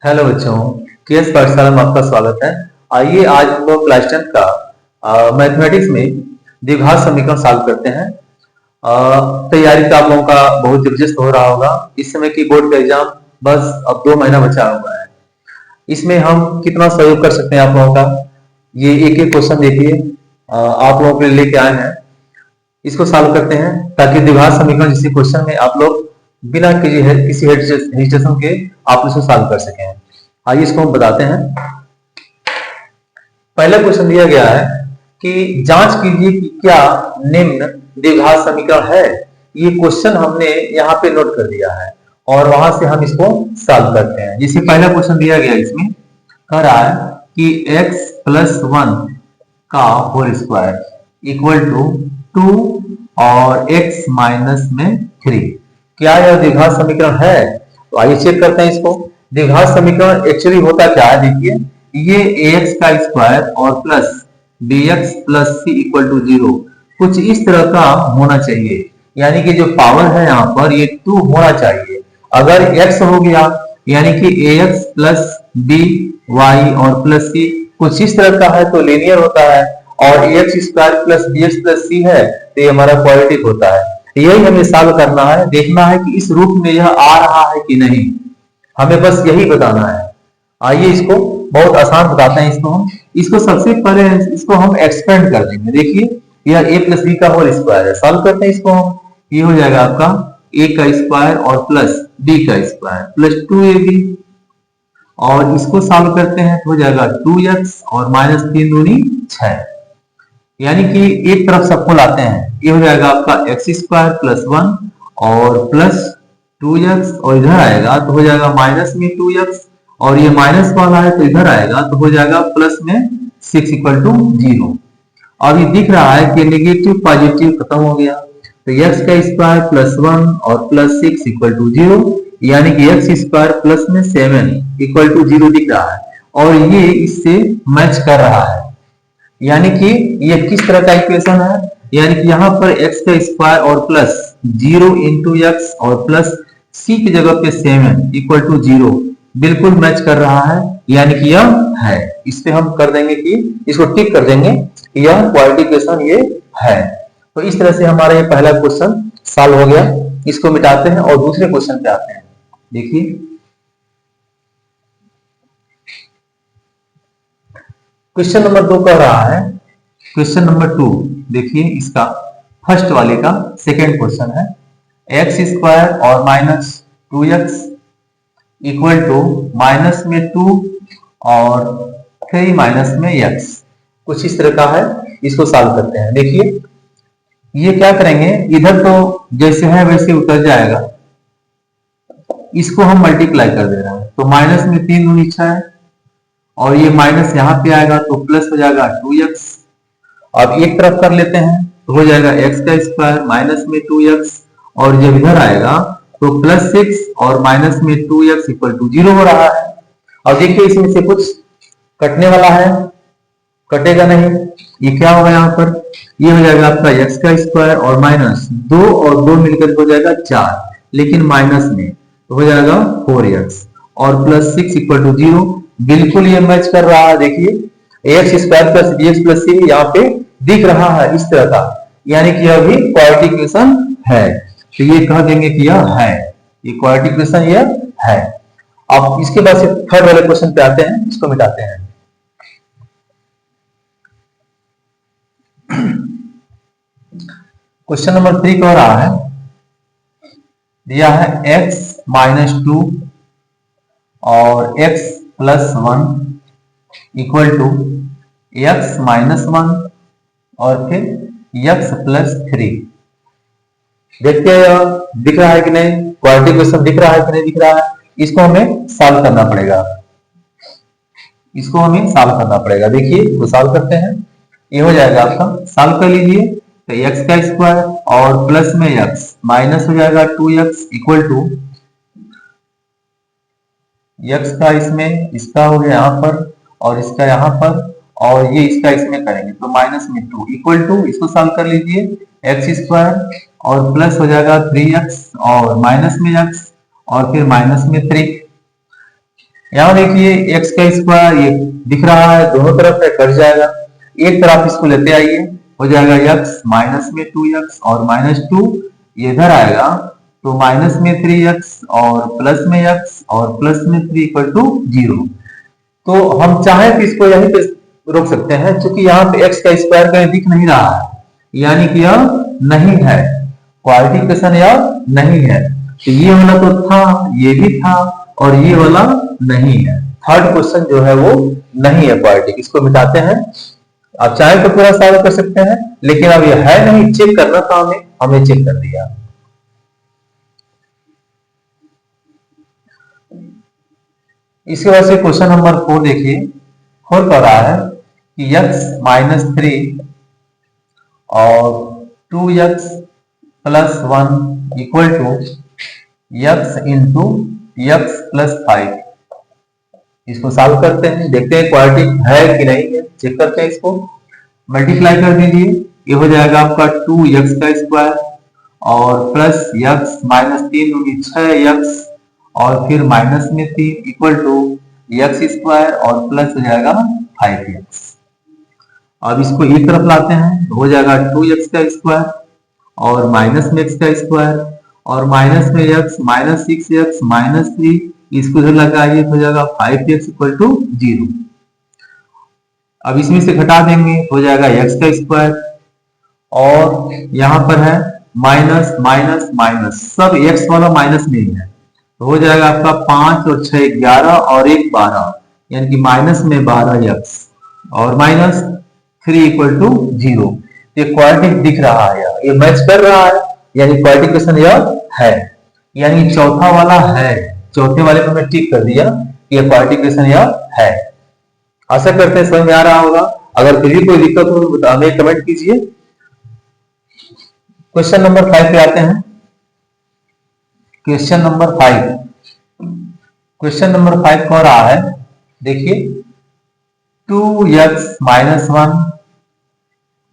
Hello बच्चों, KS पाठशाला में आपका स्वागत है। आइए आज हम लोग क्लास 10 का मैथमेटिक्स में द्विघात समीकरण सॉल्व करते हैं। तैयारी तो आप लोगों का बहुत जबरदस्त हो रहा होगा। इस समय की बोर्ड का एग्जाम बस अब 2 महीना बचा हुआ है। इसमें हम कितना सहयोग कर सकते हैं आप लोगों का, ये एक एक क्वेश्चन देखिए आप लोगों के लिए लेके आए हैं। इसको सॉल्व करते हैं ताकि द्विघात समीकरण जैसे क्वेश्चन में आप लोग बिना किसी हेजिटेशन के आप इसको सॉल्व कर सकें। आइए इसको हम बताते हैं। पहला क्वेश्चन दिया गया है कि जांच कीजिए कि क्या निम्न द्विघात समीकरण है। ये क्वेश्चन हमने यहाँ पे नोट कर दिया है और वहां से हम इसको सॉल्व करते हैं। जैसे पहला क्वेश्चन दिया गया, इसमें कह रहा है कि x+1 का होल स्क्वायर इक्वल टू 2 और x-3। क्या यह द्विघात समीकरण है? तो आइए चेक करते हैं इसको। द्विघात समीकरण एक्चुअली होता क्या है, देखिए ये ax का स्क्वायर और plus bx plus c equal to 0 कुछ इस तरह का होना चाहिए। यानी कि जो पावर है यहाँ पर ये 2 होना चाहिए। अगर x हो गया यानी कि ax प्लस by और प्लस c कुछ इस तरह का है तो लीनियर होता है, और ax square plus bx plus c है तो ये हमारा क्वाड्रेटिक होता है। यही हमें सॉल्व करना है, देखना है कि इस रूप में यह आ रहा है कि नहीं, हमें बस यही बताना है। आइए इसको बहुत आसान बताते हैं। इसको सबसे पहले इसको हम एक्सपेंड कर देंगे। देखिए यह a प्लस बी का होल स्क्वायर है, सॉल्व करते हैं इसको हम। ये हो जाएगा आपका a का स्क्वायर और प्लस b का स्क्वायर प्लस 2ab, और इसको सॉल्व करते हैं तो हो जाएगा 2x और माइनस 3 दूनी 6। यानी कि एक तरफ सबको लाते हैं, ये हो जाएगा आपका एक्स स्क्वायर प्लस 1 और प्लस 2x, और इधर आएगा तो हो जाएगा माइनस में 2x, और ये माइनस वाला है तो इधर आएगा तो हो जाएगा प्लस में 6 इक्वल टू 0। अब ये दिख रहा है कि नेगेटिव पॉजिटिव खत्म हो गया, तो x का स्क्वायर प्लस 1 और प्लस 6 इक्वल टू 0, यानी कि x स्क्वायर प्लस में 7 इक्वल टू 0 दिख रहा है, और ये इससे मैच कर रहा है। यानी कि ये किस तरह का इक्वेशन है, यानी कि यहाँ पर x का स्क्वायर और प्लस 0 इंटू एक्स और प्लस c की जगह पे 7 इक्वल टू 0 बिल्कुल मैच कर रहा है, यानी कि यह है। इस पे हम कर देंगे कि इसको टिक कर देंगे कि यह क्वाड्रेटिक इक्वेशन ये है। तो इस तरह से हमारा ये पहला क्वेश्चन सॉल्व हो गया। इसको मिटाते हैं और दूसरे क्वेश्चन पे आते हैं। देखिए क्वेश्चन नंबर 2 कह रहा है, क्वेश्चन नंबर 2 देखिए इसका फर्स्ट वाले का सेकेंड क्वेश्चन है, एक्स स्क्वायर और minus 2x equal to minus में 2 और 3 माइनस में x, कुछ इस तरह का है। इसको सॉल्व करते हैं। देखिए ये क्या करेंगे, इधर तो जैसे है वैसे उतर जाएगा, इसको हम मल्टीप्लाई कर दे रहे हैं तो माइनस में 3 दूनी 6 है, और ये माइनस यहाँ पे आएगा तो प्लस हो जाएगा 2x। अब एक तरफ कर लेते हैं तो हो जाएगा x का स्क्वायर माइनस में 2x, और जब इधर आएगा तो प्लस 6 और माइनस में 2x इक्वल टू 0 हो रहा है। अब देखिए इसमें से कुछ कटने वाला है, कटेगा नहीं। ये क्या होगा यहाँ पर, ये हो जाएगा आपका x का स्क्वायर और माइनस 2 और 2 मिलकर हो जाएगा 4, लेकिन माइनस में तो हो जाएगा 4x और प्लस 6 इक्वल टू 0, बिल्कुल ये मैच कर रहा है। देखिए x square plus bx plus c यहाँ पे दिख रहा है इस तरह का, यानी कि यह भी क्वाड्रेटिक इक्वेशन है। तो ये कह देंगे कि यह है, ये क्वाड्रेटिक इक्वेशन यह है। अब इसके बाद से थर्ड वाले क्वेश्चन पे आते हैं, इसको मिटाते हैं। क्वेश्चन नंबर 3 कह रहा है, दिया है x माइनस 2 और x plus 1 equal to x minus 1 और फिर x प्लस 3। देखते हैं दिख रहा है कि नहीं, क्वाड्रेटिक इक्वेशन दिख रहा है कि नहीं दिख रहा है। इसको हमें सॉल्व करना पड़ेगा, इसको हमें सॉल्व करना पड़ेगा। देखिए इसको सॉल्व करते हैं, ये हो जाएगा आपका, सॉल्व कर लीजिए तो x का स्क्वायर और प्लस में x माइनस हो जाएगा 2x इक्वल टू x का इसमें इसका हो गया यहाँ पर और इसका यहाँ पर, और ये इसका इसमें करेंगे तो माइनस में 2 इक्वल टू, इसको सॉल्व कर लीजिए, एक्स स्क्वायर और प्लस हो जाएगा 3x और माइनस में x और फिर माइनस में 3। यहाँ देखिए x का स्क्वायर ये दिख रहा है, दोनों तरफ है, कट जाएगा। एक तरफ इसको लेते आइए, हो जाएगा x माइनस में 2x और माइनस 2 ये इधर आएगा, तो माइनस में 3x और प्लस में x और प्लस में 3 इक्वल टू 0। तो हम चाहें तो इसको यहीं पे रोक सकते हैं, क्योंकि यहाँ पे x का स्क्वायर कहीं दिख नहीं रहा है, यानी कि यह नहीं है, क्वाड्रेटिक इक्वेशन यह नहीं है। तो ये वाला तो था, ये भी था, और ये वाला नहीं है। थर्ड क्वेश्चन जो है वो नहीं है क्वाड्रेटिक, इसको मिटाते हैं। आप चाहे तो पूरा सॉल्व कर सकते हैं, लेकिन अब ये है नहीं, चेक करना था हमें चेक कर दिया। इसके बाद से क्वेश्चन नंबर 4 देखिए। 4 कह रहा है कि x माइनस 3 और 2x plus 1 equal to x into x plus 5। इसको सॉल्व करते हैं, देखते हैं क्वाड्रेटिक है कि नहीं है, चेक करते हैं। इसको मल्टीप्लाई कर दीजिए, ये हो जाएगा आपका 2x का स्क्वायर और प्लस x माइनस 3 होगी 6x और फिर माइनस में 3 इक्वल टू x स्क्वायर और प्लस हो जाएगा 5x। अब इसको एक तरफ लाते हैं, हो जाएगा 2x का स्क्वायर और माइनस में x का स्क्वायर और माइनस में x माइनस 6x माइनस 3, इसको इधर लगाइए तो हो जाएगा 5x इक्वल टू 0। अब इसमें से घटा देंगे, हो जाएगा x का स्क्वायर और यहाँ पर है माइनस माइनस माइनस, सब x वाला माइनस में ही है, तो हो जाएगा आपका 5 और 6 11 और 1 12, यानी कि माइनस में 12x और माइनस 3 इक्वल टू 0। ये क्वाड्रेटिक दिख रहा है, ये मैच कर रहा है, यानी क्वाड्रेटिक इक्वेशन यह है, यानी चौथा वाला है। चौथे वाले पे मैं टिक कर दिया, ये क्वाड्रेटिक इक्वेशन यह है। आशा करते हैं समझ में आ रहा होगा। अगर फिर भी कोई दिक्कत हो तो हमें कमेंट कीजिए। क्वेश्चन नंबर 5 पे आते हैं। क्वेश्चन नंबर 5, क्वेश्चन नंबर 5 कह रहा है, देखिए 2x माइनस 1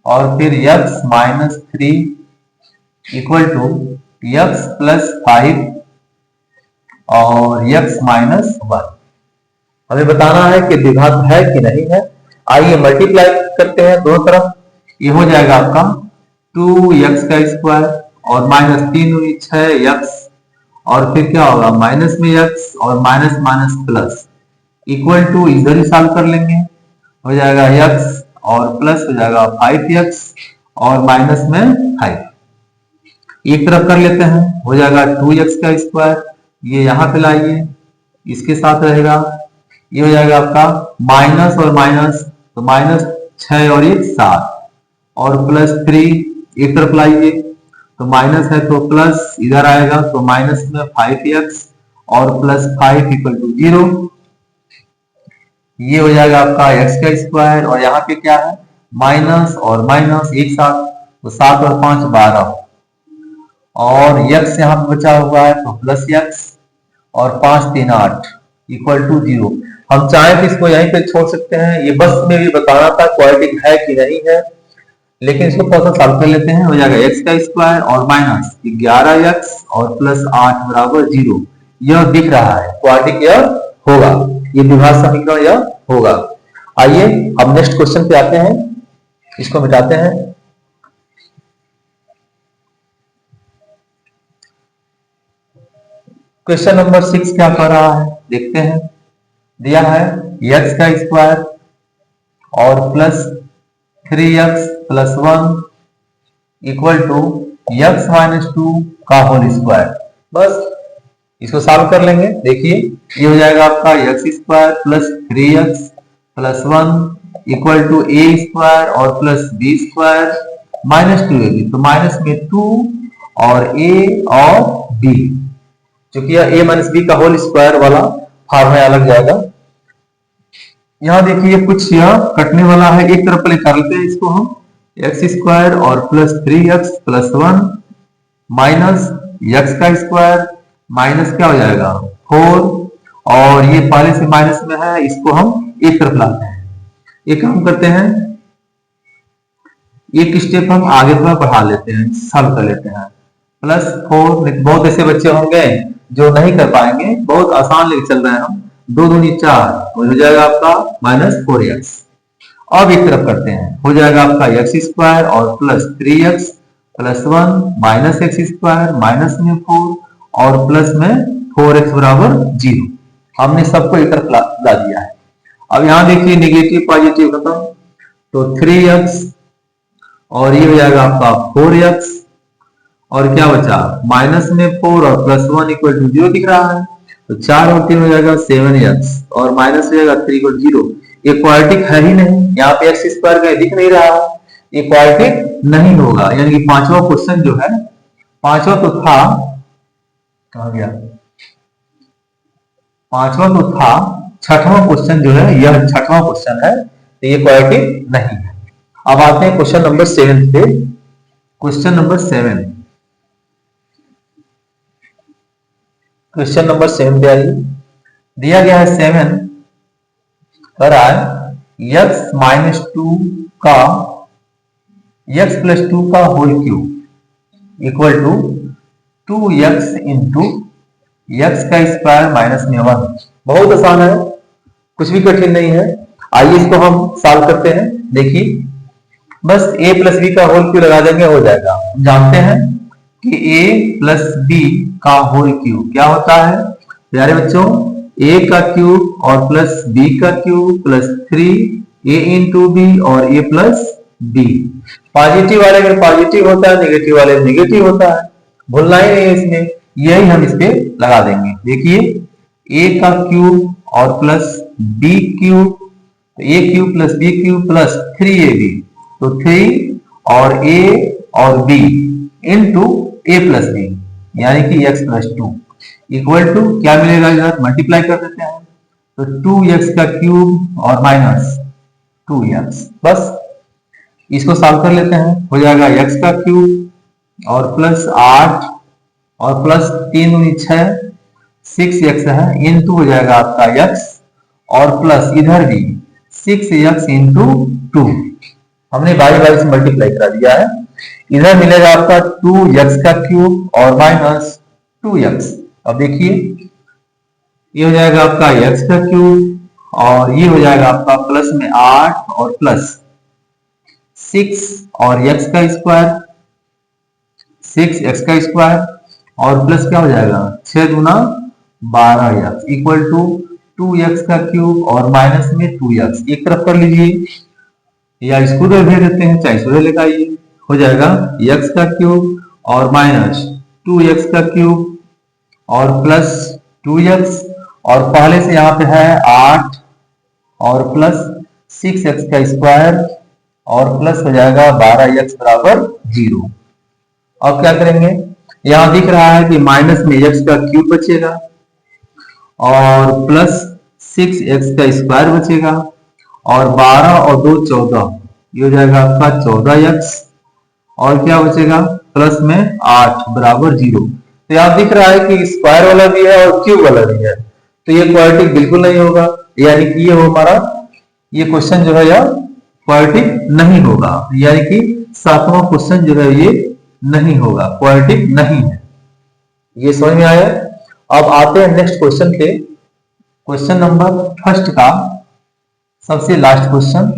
और फिर x minus 3 equal to x plus 5 और x माइनस 1। हमें बताना है कि द्विघात है कि नहीं है। आइए मल्टीप्लाई करते हैं दोनों तरफ, ये हो जाएगा आपका 2x का स्क्वायर और माइनस 3 हुई 6x और फिर क्या होगा माइनस में x और minus minus plus equal to, इधर ही सॉल्व कर लेंगे, हो जाएगा x और प्लस हो जाएगा 5x और माइनस में 5। एक तरफ कर लेते हैं, हो जाएगा 2x का स्क्वायर, ये यहाँ पे लाइए, इसके साथ रहेगा, ये हो जाएगा आपका माइनस और माइनस, तो माइनस 6 और 1 7 और प्लस 3 एक तरफ लाइए, तो माइनस है तो प्लस इधर आएगा, तो माइनस में 5x और प्लस 5 इक्वल टू 0। ये हो जाएगा आपका x का स्क्वायर और यहाँ पे क्या है माइनस और माइनस एक साथ, तो 7 और 5 12 और x यहाँ पे बचा हुआ है तो प्लस x और 5 3 8 इक्वल टू 0। हम चाहें तो इसको यहीं पे छोड़ सकते हैं, ये बस में भी बताना था क्वाड्रेटिक है कि नहीं है, लेकिन इसको थोड़ा सा सॉल्व कर लेते हैं। हो जाएगा x का स्क्वायर और माइनस 11x और प्लस 8 बराबर 0। यह दिख रहा है क्वाड्रेटिक यह होगा, ये द्विघात समीकरण यह होगा। आइए अब नेक्स्ट क्वेश्चन पे आते हैं, इसको मिटाते हैं। क्वेश्चन नंबर 6 क्या कर रहा है देखते हैं। दिया है x का स्क्वायर और plus 3x plus 1 equal to x minus 2 का होल स्क्वायर। बस इसको सॉल्व कर लेंगे। देखिए ये हो जाएगा आपका x square plus 3x plus 1 equal to a square और plus b square minus 2 a, तो माइनस में 2 और a और b, क्योंकि यह a माइनस b का होल स्क्वायर वाला फार्मूला अलग जाएगा। यहाँ देखिए कुछ यह कटने वाला है, एक तरफ पहले कर लेते हैं इसको हम, x स्क्वायर और plus 3x plus 1 minus x का स्क्वायर माइनस क्या हो जाएगा 4 और ये पहले से माइनस में है, इसको हम एक तरफ लाते हैं। एक काम करते हैं, एक स्टेप हम आगे थोड़ा बढ़ा लेते हैं, सॉल्व कर लेते हैं। प्लस 4, बहुत ऐसे बच्चे होंगे जो नहीं कर पाएंगे, बहुत आसान लेके चल रहे हैं हम, 2 दूनी 4 हो जाएगा आपका -4x। अब एक तरफ करते हैं, हो जाएगा आपका x स्क्वायर और plus 3x plus 1 minus x square minus में 4 और प्लस में 4x बराबर 0। हमने सबको एक तरफ ला दिया है। अब यहां देखिए निगेटिव पॉजिटिव खत्म, तो 3x और ये हो जाएगा आपका 4x और क्या बचा माइनस में 4 और प्लस 1 इक्वल टू 0 दिख रहा है, तो 4 और 3 हो जाएगा 7x और माइनस हो जाएगा 3 इक्वल 0। ये क्वाड्रेटिक है ही नहीं, यहाँ पे एक्स स्क्वायर कहीं दिख नहीं रहा है, ये क्वाड्रेटिक नहीं होगा। यानी कि पांचवा क्वेश्चन जो है, पांचवा तो था, कहां गया, पांचवा तो था, छठवां क्वेश्चन जो है यह छठवां क्वेश्चन है, तो ये क्वाड्रेटिक नहीं है। अब आते हैं क्वेश्चन नंबर 7 पे। क्वेश्चन नंबर 7, क्वेश्चन नंबर 7 पे आइए, दिया गया है 7 कर रहा है x माइनस 2 का x प्लस 2 का whole cube equal to 2x into x का स्क्वायर माइनस में 1। बहुत आसान है, कुछ भी कठिन नहीं है। आइए इसको हम सॉल्व करते हैं। देखिए बस a प्लस बी का होल क्यूब लगा देंगे, हो जाएगा। जानते हैं कि a प्लस बी का होल क्यूब क्या होता है प्यारे बच्चों, a का क्यूब और प्लस b का cube plus 3a into B और a प्लस b। पॉजिटिव वाले में पॉजिटिव होता है, नेगेटिव वाले में नेगेटिव होता है, भूलना ही नहीं है इसमें, यही हम इस पे लगा देंगे। देखिए a का क्यूब और plus b cube, a cube plus b cube plus 3ab, तो 3 और a और b into a plus b यानी कि x प्लस 2 इक्वल टू क्या मिलेगा, इधर मल्टीप्लाई कर देते हैं, तो 2x का क्यूब और माइनस 2x। बस इसको सॉल्व कर लेते हैं, हो जाएगा x का क्यूब और प्लस 8 और प्लस 3 दूनी 6x है, इंटू हो जाएगा आपका x और प्लस इधर भी 6x इंटू 2। हमने बारी बारी से मल्टीप्लाई करा दिया है। इधर मिलेगा आपका 2x का क्यूब और माइनस 2x। अब देखिए ये हो जाएगा आपका x का क्यूब और ये हो जाएगा आपका प्लस में 8 और प्लस 6 और x का स्क्वायर, 6x का स्क्वायर और प्लस क्या हो जाएगा 6 दूना 12x इक्वल टू 2x का क्यूब और माइनस में 2x। एक तरफ कर लीजिए या इसको उधर भेज देते हैं, चाहे उधर लेकर आइए, हो जाएगा x का क्यूब और माइनस 2x का क्यूब और प्लस 2x और पहले से यहाँ पे है 8 और प्लस 6x का स्क्वायर और प्लस हो जाएगा 12x बराबर 0। अब क्या करेंगे, यहां दिख रहा है कि माइनस में x का क्यूब बचेगा और प्लस 6x का स्क्वायर बचेगा और 12 और 2 14, ये हो जाएगा आपका 14x और क्या बचेगा प्लस में 8 बराबर 0। तो यहां दिख रहा है कि स्क्वायर वाला भी है और क्यूब वाला भी है, तो ये क्वाड्रेटिक बिल्कुल नहीं होगा, यानी कि ये हो हमारा ये क्वेश्चन जो है यह क्वाड्रेटिक नहीं होगा, यानी कि सातवां क्वेश्चन जो है ये नहीं होगा, क्वाड्रेटिक नहीं है। ये समझ में आया। अब आते हैं नेक्स्ट क्वेश्चन पे, क्वेश्चन नंबर फर्स्ट का सबसे लास्ट क्वेश्चन।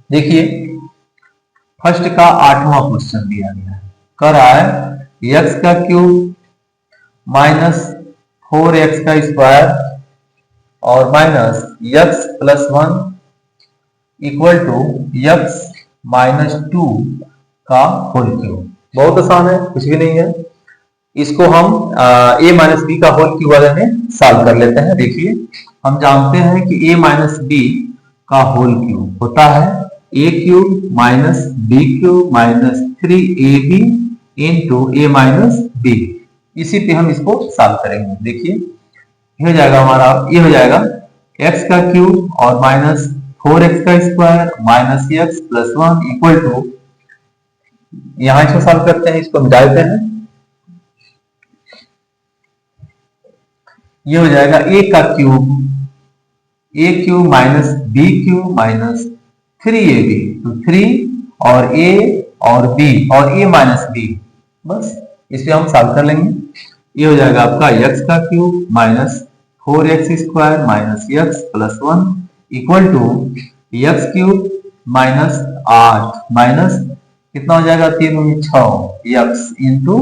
देखिए फर्स्ट का 8वां क्वेश्चन दिया गया है, कर रहा है x का क्यूब माइनस 4x का स्क्वायर और minus x plus 1 equal to x minus 2 का होल क्यूब। बहुत आसान है, कुछ भी नहीं है। इसको हम a माइनस बी का होल क्यूब वाले में सॉल्व कर लेते हैं। देखिए हम जानते हैं कि a माइनस बी का होल क्यूब होता है a cube minus B cube minus 3ab into a minus B. इसी पे हम इसको सॉल्व करेंगे। देखिए ये हो जाएगा हमारा, ये हो जाएगा x का क्यूब और माइनस 4x का square minus x plus 1 equal to, यहां इसको सॉल्व करते हैं, इसको मिटा देते हैं, ये हो जाएगा a का cube, a cube minus b cube minus 3ab, तो 3 और a और b और a माइनस b। बस इसे हम सॉल्व कर लेंगे। ये हो जाएगा आपका x का cube minus 4x² minus x plus 1 equal to x cube minus 8 minus कितना हो जाएगा 3 में 6 x into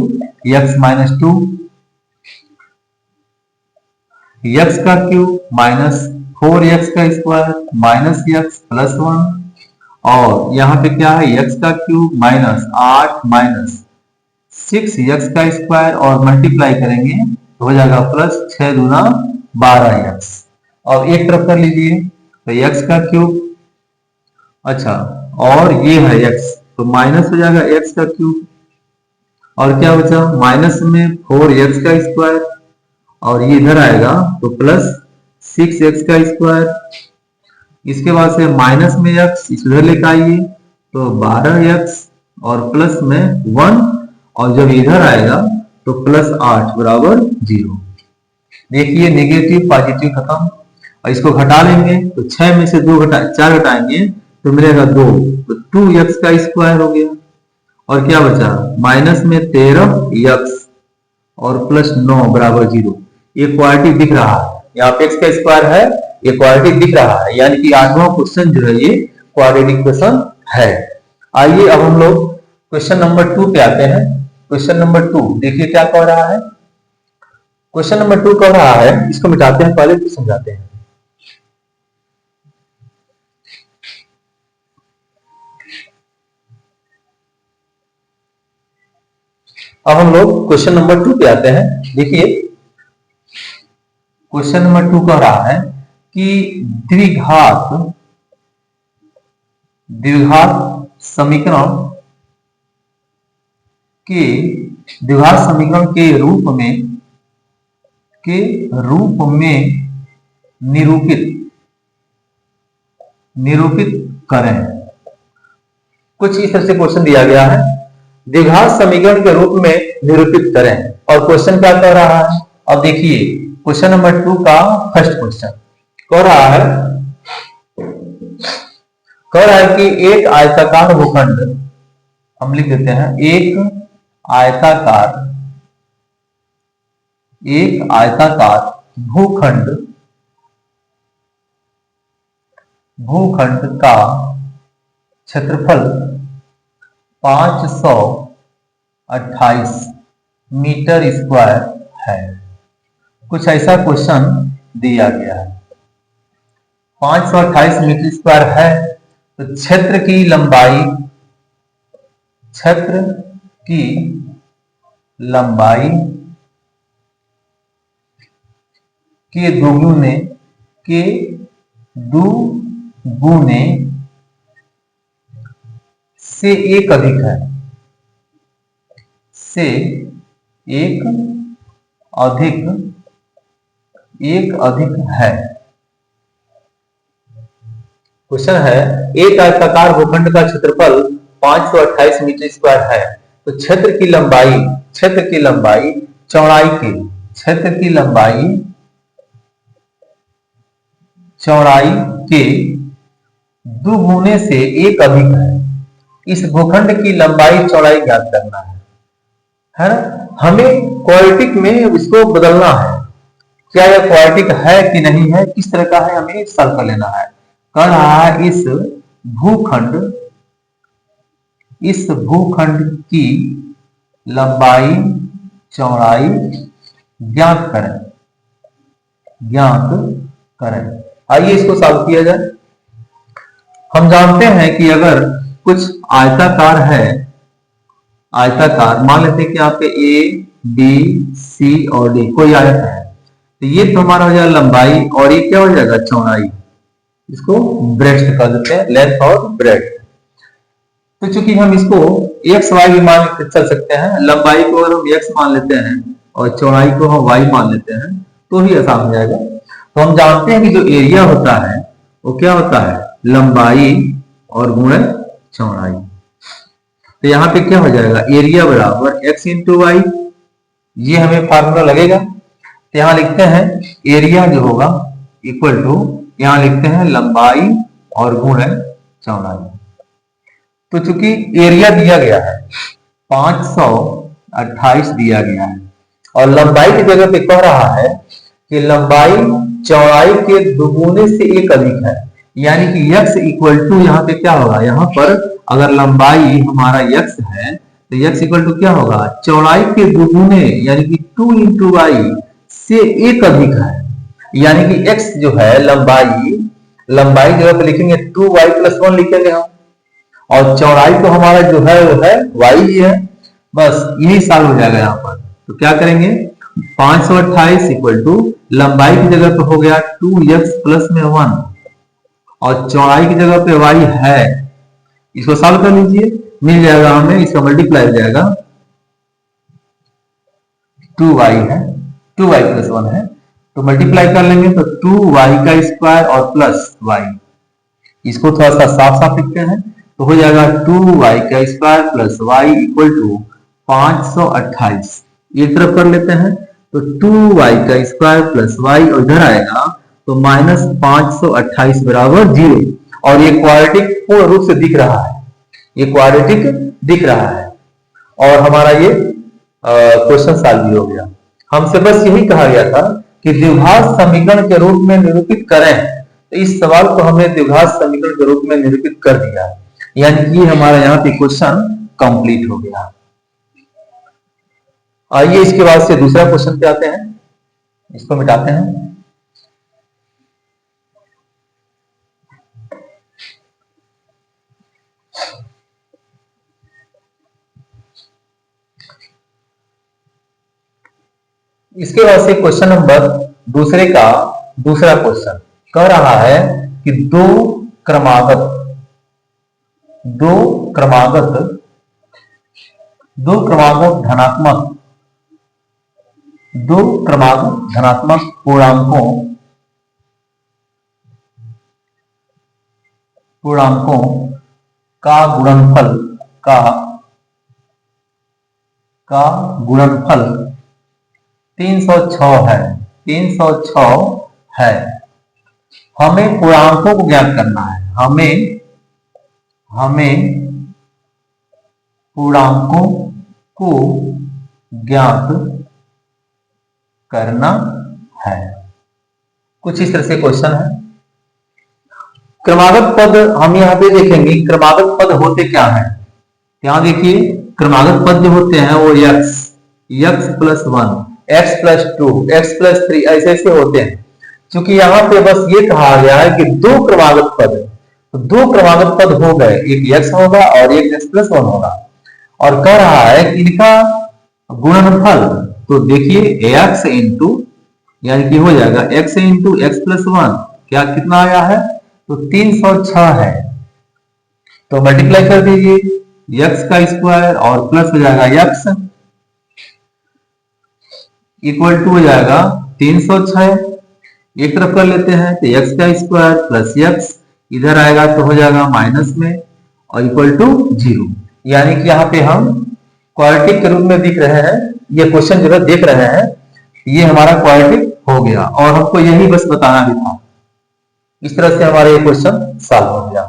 x minus 2 x का क्यूब माइनस 4x का स्क्वायर माइनस x प्लस 1 और यहाँ पे क्या है x का क्यूब माइनस 8 माइनस 6x का स्क्वायर और मल्टीप्लाई करेंगे तो हो जाएगा प्लस 6 दूना 12x और एक तरफ कर लीजिए तो x का क्यूब अच्छा और ये है x तो माइनस हो जाएगा x का क्यूब और क्या बचा माइनस में 4x का स्क्वायर और ये इधर आएगा तो प्लस 6x का स्क्वायर इसके बाद से माइनस में x इधर लेकर आइए तो 12x और प्लस में 1 और जब इधर आएगा तो प्लस 8 बराबर 0। देखिए नेगेटिव पॉजिटिव खत्म और इसको घटा लेंगे तो 6 में से 4 घटाएंगे तो मिलेगा 2 तो 2x का स्क्वायर हो गया और क्या बचा माइनस में 13x और प्लस 9 बराबर 0। ये क्वाड्रेटिक दिख रहा है यहाँ पे x का स्क्वायर है ये क्वाड्रेटिक दिख रहा है यानी कि 8वां क्वेश्चन जो है ये क्वाड्रेटिक क्वेश्चन है। आइए अब हम लोग क्वेश्चन नंबर 2 पे आते हैं। क्वेश्चन नंबर 2 देखिए क्या कह रहा है। क्वेश्चन नंबर 2 कह रहा है इसको मिटाते हैं पहले फिर समझाते हैं। अब हम लोग क्वेश्चन नंबर 2 पे आते हैं। देखिए क्वेश्चन नंबर 2 कह रहा है कि द्विघात समीकरण के रूप में निरूपित करें। कुछ इस तरह से क्वेश्चन दिया गया है द्विघात समीकरण के रूप में निरूपित करें और क्वेश्चन क्या कह रहा है। अब देखिए क्वेश्चन नंबर 2 का फर्स्ट क्वेश्चन कह रहा है कि एक आयताकार भूखंड हम लिख देते हैं एक आयताकार भूखंड का क्षेत्रफल 528 मीटर स्क्वायर है। कुछ ऐसा क्वेश्चन दिया गया है 528 मीटर स्क्वायर है तो क्षेत्र की लंबाई के दुगुने से एक अधिक है क्वेश्चन है एक आयताकार भूखंड का क्षेत्रफल 528 मीटर स्क्वायर है तो क्षेत्र की लंबाई चौड़ाई के दुगुने से एक अधिक है। इस भूखंड की लंबाई चौड़ाई ज्ञात करना है ना। हमें क्वाड्रेटिक में इसको बदलना है क्या यह क्वाड्रेटिक है कि नहीं है किस तरह का है हमें सॉल्व कर लेना है। कह रहा है इस भूखंड की लंबाई चौड़ाई ज्ञात करें। आइए इसको सॉल्व किया जाए। हम जानते हैं कि अगर कुछ आयताकार मान लेते हैं कि यहाँ पे ए बी सी और डी कोई आयत है तो ये तो हमारा हो जाएगा लंबाई और ये क्या हो जाएगा चौड़ाई। इसको ब्रेड्थ कर देते हैं लेंथ और ब्रेड्थ। तो चूंकि हम इसको एक्स वाई भी मान चल सकते हैं लंबाई को अगर हम एक्स मान लेते हैं और चौड़ाई को हम वाई मान लेते हैं तो ही आसान हो जाएगा। तो हम जानते हैं कि जो एरिया होता है वो क्या होता है लंबाई और गुणे चौड़ाई। तो यहाँ पे क्या हो जाएगा एरिया बराबर x इंटू वाई ये हमें फार्मूला लगेगा। तो यहाँ लिखते हैं एरिया जो होगा इक्वल टू यहाँ लिखते हैं लंबाई और गुणे चौड़ाई। तो चूंकि एरिया दिया गया है 528 दिया गया है और लंबाई की जगह पे कह रहा है कि लंबाई चौड़ाई के दोगुने से एक अधिक है, यानी कि x इक्वल टू यहाँ पे क्या होगा, यहाँ पर अगर लंबाई हमारा x है तो x इक्वल टू क्या होगा, चौड़ाई के दोगुने यानी कि 2 इंटू वाई से एक अधिक है, यानी कि x जो है लंबाई जगह पे लिखेंगे 2y प्लस 1 लिखेंगे हम, और चौड़ाई तो हमारा जो है वो है y ही है, बस यही सॉल्व हो जाएगा यहाँ पर। तो क्या करेंगे, 528 इक्वल टू लंबाई की जगह पे हो गया 2x प्लस में 1 और चौड़ाई की जगह पे y है, इसको सॉल्व कर लीजिए, मिल जाएगा हमें, इसका मल्टीप्लाई हो जाएगा 2y है, 2y प्लस 1 है, तो मल्टीप्लाई कर लेंगे तो 2y का स्क्वायर और प्लस y, इसको थोड़ा सा साफ साफ लिखते हैं तो हो जाएगा 2y का square plus y equal to 528, एक तरफ कर लेते हैं तो 2y का स्क्वायर प्लस y और इधर आएगा तो माइनस 528 बराबर 0, और ये क्वाड्रेटिक पूर्ण रूप से दिख रहा है, ये क्वाड्रेटिक दिख रहा है, और हमारा ये क्वेश्चन सॉल्व भी हो गया। हमसे बस यही कहा गया था कि द्विघात समीकरण के रूप में निरूपित करें, तो इस सवाल को हमने द्विघात समीकरण के रूप में निरूपित कर दिया, यानी कि हमारा यहाँ पे क्वेश्चन कंप्लीट हो गया। आइए इसके बाद से दूसरा क्वेश्चन पे आते हैं, इसको मिटाते हैं। इसके बाद से क्वेश्चन नंबर दूसरे का दूसरा क्वेश्चन कह रहा है कि दो क्रमागत धनात्मक पूर्णांकों का गुणनफल 306 है, हमें पूर्णांकों को ज्ञात करना है, हमें पूर्णांकों को ज्ञात करना है। कुछ इस तरह से क्वेश्चन है। क्रमागत पद हम यहाँ पे देखेंगे, क्रमागत पद होते क्या हैं, यहाँ देखिए क्रमागत पद जो होते हैं वो x plus 1, x plus 2, x plus 3 ऐसे ऐसे होते हैं। क्योंकि यहाँ पे बस ये कहा गया है कि दो क्रमागत पद, तो दो क्रमागत पद हो गए, एक x होगा और एक x प्लस 1 होगा, और कह रहा है कि इनका गुणनफल, तो देखिए x इंटू यानी कि हो जाएगा x इंटू एक्स प्लस 1, क्या कितना आया है, तो 306 है, तो मल्टीप्लाई कर दीजिए x का स्क्वायर और प्लस हो जाएगा x इक्वल टू हो जाएगा 306, एक तरफ कर लेते हैं तो x का स्क्वायर प्लस x इधर आएगा तो हो जाएगा माइनस में और इक्वल टू 0, यानी कि यहाँ पे हम क्वाड्रेटिक के रूप में दिख रहे हैं, ये क्वेश्चन जो देख रहे हैं ये हमारा क्वाड्रेटिक हो गया, और हमको यही बस बताना भी था। इस तरह से हमारा ये क्वेश्चन सॉल्व हो गया।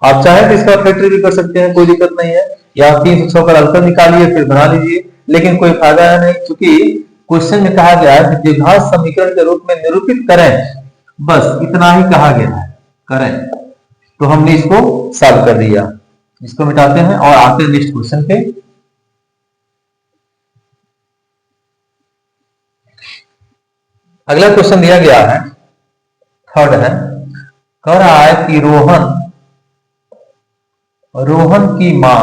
आप चाहे तो इसका फैक्टरी भी कर सकते हैं, कोई दिक्कत नहीं है, या 306 का अल्फा निकालिए फिर बना लीजिए, लेकिन कोई फायदा है नहीं, क्योंकि क्वेश्चन में कहा गया है कि द्विघात समीकरण के रूप में निरूपित करें, बस इतना ही कहा गया है, करें, तो हमने इसको सॉल्व कर दिया। इसको मिटाते हैं और आते हैं नेक्स्ट क्वेश्चन पे। अगला क्वेश्चन दिया गया है, थर्ड है, कह रहा है कि रोहन की मां